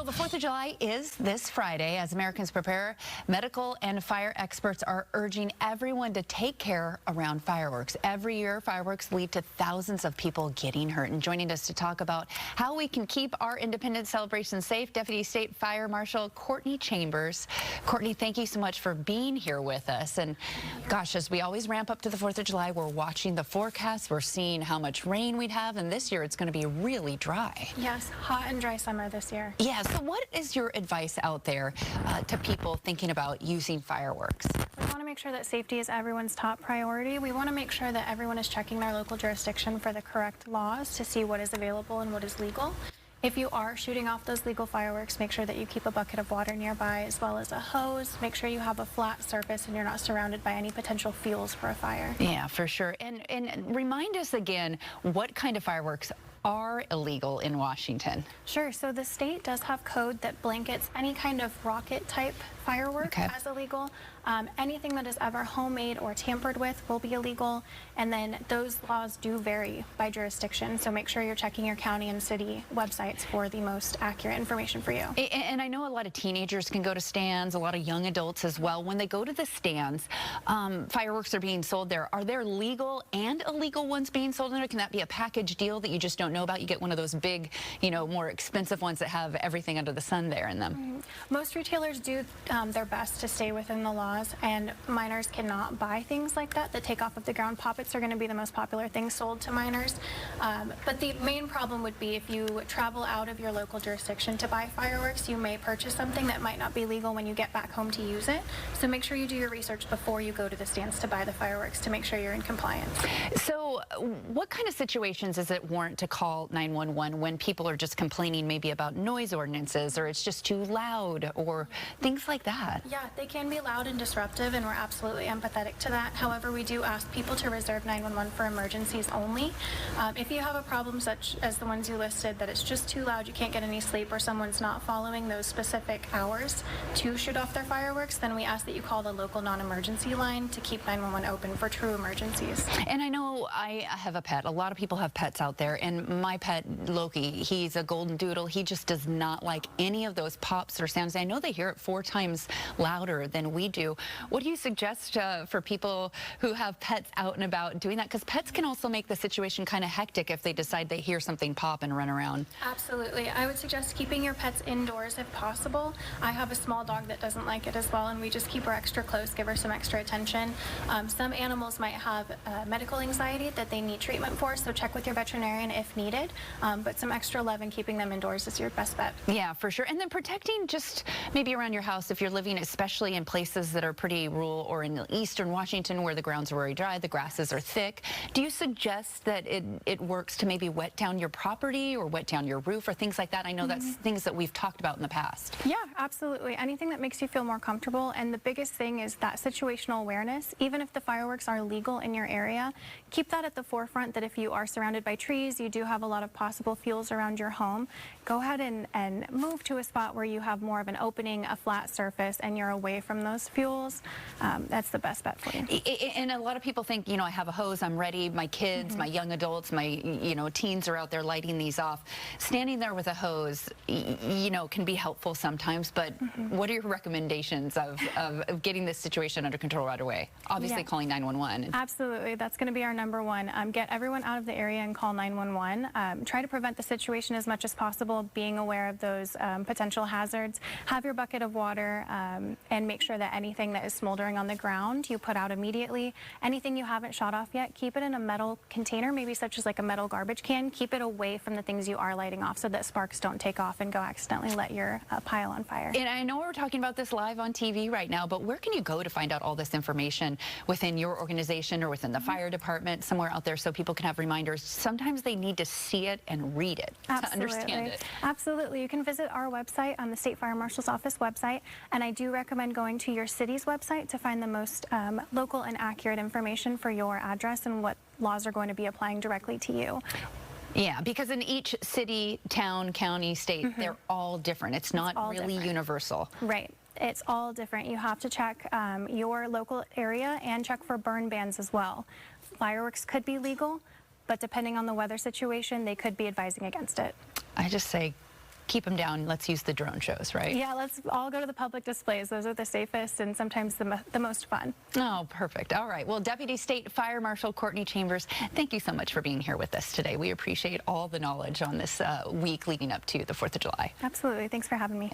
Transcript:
Well, the 4th of July is this Friday. As Americans prepare, medical and fire experts are urging everyone to take care around fireworks. Every year, fireworks lead to thousands of people getting hurt. And joining us to talk about how we can keep our Independence celebration safe, Deputy State Fire Marshal Courtney Chambers. Courtney, thank you so much for being here with us. And gosh, as we always ramp up to the 4th of July, we're watching the forecast. We're seeing how much rain we'd have. And this year, it's going to be really dry. Yes, hot and dry summer this year. Yeah, so what is your advice out there to people thinking about using fireworks? We want to make sure that safety is everyone's top priority. We want to make sure that everyone is checking their local jurisdiction for the correct laws to see what is available and what is legal. If you are shooting off those legal fireworks, make sure that you keep a bucket of water nearby as well as a hose. Make sure you have a flat surface and you're not surrounded by any potential fuels for a fire. Yeah, for sure. And remind us again, what kind of fireworks are illegal in Washington? Sure. So the state does have code that blankets any kind of rocket type firework as illegal. Anything that is ever homemade or tampered with will be illegal. And then those laws do vary by jurisdiction. So make sure you're checking your county and city websites for the most accurate information for you. And I know a lot of teenagers can go to stands, a lot of young adults as well. When they go to the stands, fireworks are being sold there. Are there legal and illegal ones being sold in there? Can that be a package deal that you just don't know about? You get one of those big, more expensive ones that have everything under the sun there in them. Most retailers do their best to stay within the laws, and minors cannot buy things like that take off of the ground. Poppets are going to be the most popular thing sold to minors. But the main problem would be if you travel out of your local jurisdiction to buy fireworks, you may purchase something that might not be legal when you get back home to use it. So make sure you do your research before you go to the stands to buy the fireworks to make sure you're in compliance. So what kind of situations is it warrant to call 911 when people are just complaining maybe about noise ordinances, or it's just too loud, or things like that? Yeah, they can be loud and disruptive, and we're absolutely empathetic to that. However, we do ask people to reserve 911 for emergencies only. If you have a problem such as the ones you listed, that it's just too loud, you can't get any sleep, or someone's not following those specific hours to shoot off their fireworks, then we ask that you call the local non-emergency line to keep 911 open for true emergencies. And I know I have a pet. A lot of people have pets out there, and my pet, Loki, he's a golden doodle. He just does not like any of those pops or sounds. I know they hear it 4 times louder than we do. What do you suggest for people who have pets out and about doing that? Because pets can also make the situation kind of hectic if they decide they hear something pop and run around. Absolutely. I would suggest keeping your pets indoors if possible. I have a small dog that doesn't like it as well, and we just keep her extra close, give her some extra attention. Some animals might have medical anxiety that they need treatment for, so check with your veterinarian if needed. But some extra love and keeping them indoors is your best bet. Yeah, for sure. And then protecting just maybe around your house if you're living, especially in places that are pretty rural or in eastern Washington where the grounds are very dry, the grasses are thick. Do you suggest that it works to maybe wet down your property or wet down your roof or things like that? I know that's things that we've talked about in the past. Yeah, absolutely. Anything that makes you feel more comfortable. And the biggest thing is that situational awareness. Even if the fireworks are legal in your area, keep that at the forefront, that if you are surrounded by trees, you do have a lot of possible fuels around your home, go ahead and move to a spot where you have more of an opening, a flat surface, and you're away from those fuels. That's the best bet for you. And a lot of people think, I have a hose, I'm ready. My kids, my young adults, my, teens are out there lighting these off. Standing there with a hose, can be helpful sometimes, but what are your recommendations of getting this situation under control right away? Obviously calling 911. Absolutely. That's going to be our number one. Get everyone out of the area and call 911. Try to prevent the situation as much as possible, being aware of those potential hazards. Have your bucket of water and make sure that anything that is smoldering on the ground you put out immediately. Anything you haven't shot off yet, keep it in a metal container, maybe such as like a metal garbage can. Keep it away from the things you are lighting off so that sparks don't take off and go accidentally let your pile on fire. And I know we're talking about this live on TV right now, but where can you go to find out all this information within your organization or within the fire department, somewhere out there, so people can have reminders? Sometimes they need to see it and read it to understand it. Absolutely. You can visit our website on the State Fire Marshal's Office website, and I do recommend going to your city's website to find the most local and accurate information for your address and what laws are going to be applying directly to you. Yeah, because in each city, town, county, state, they're all different. It's not really universal. Right. It's all different. You have to check your local area and check for burn bans as well. Fireworks could be legal, but depending on the weather situation, they could be advising against it. I just say keep them down. Let's use the drone shows, right? Yeah, let's all go to the public displays. Those are the safest and sometimes the most fun. Oh, perfect. All right. Well, Deputy State Fire Marshal Courtney Chambers, thank you so much for being here with us today. We appreciate all the knowledge on this week leading up to the 4th of July. Absolutely. Thanks for having me.